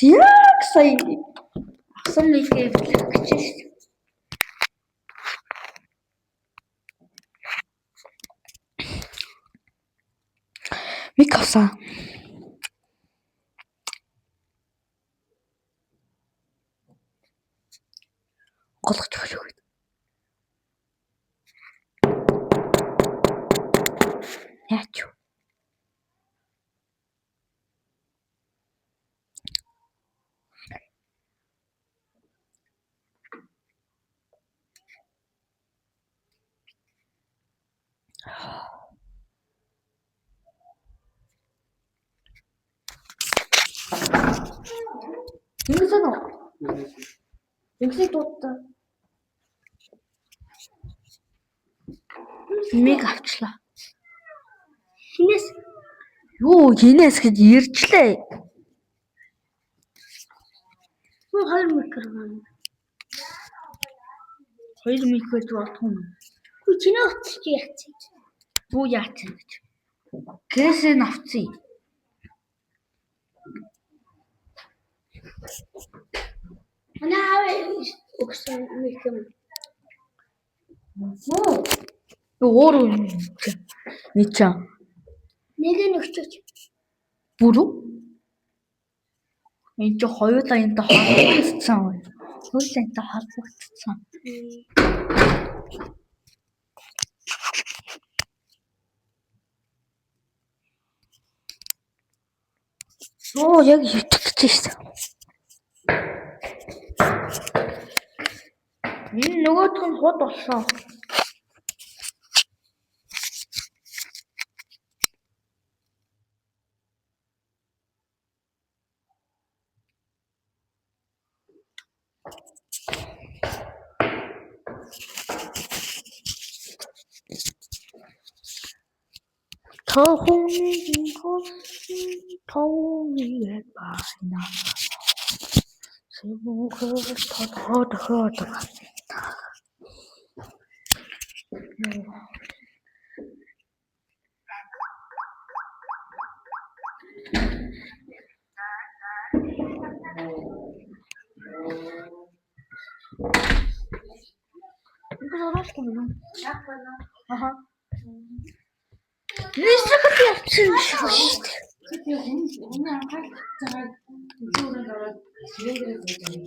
Яг сая асан нийлгээ эвлэх гэж шүү дээ. Мик авсан. Голгож өгөх. Яач вэ? Ингэсэн үү? Ингэсэн дуудаа. Миг авчлаа. Хинээс юу хинээс гэж иржлээ. Хөө 2 микрофон. 2 микрофон болтгоо юм. Хөө чиний утасч яац. Юу яац гэж. Кэсээ навцъя. Манай өгсөн микрофон. Өөр ничаа. Нэг нь өгчөөч. Бүрүү? Энд чи хоёулаа энтэй холбогдсон. Хоёулаа энтэй холбогдсон. Оо яг хитчихсэн шүү дээ. Нөгөөх нь хот болсон. Тооны байна. Сэмхэл тод. Аха. Нисэхэд явчихсан шүү дээ. Өмнө анхаарч байгаа зүйлүүд ороод ширээгээр зүйж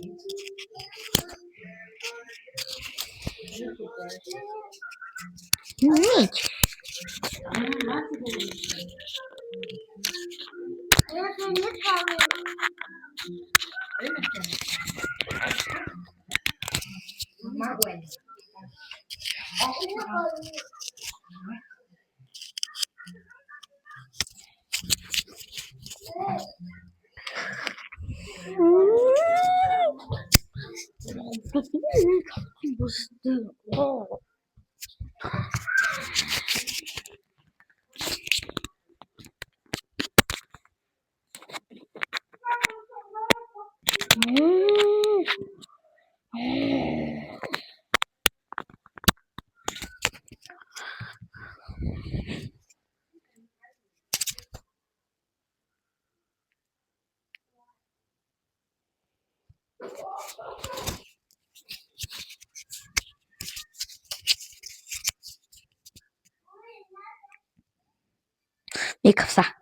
Мик авсан.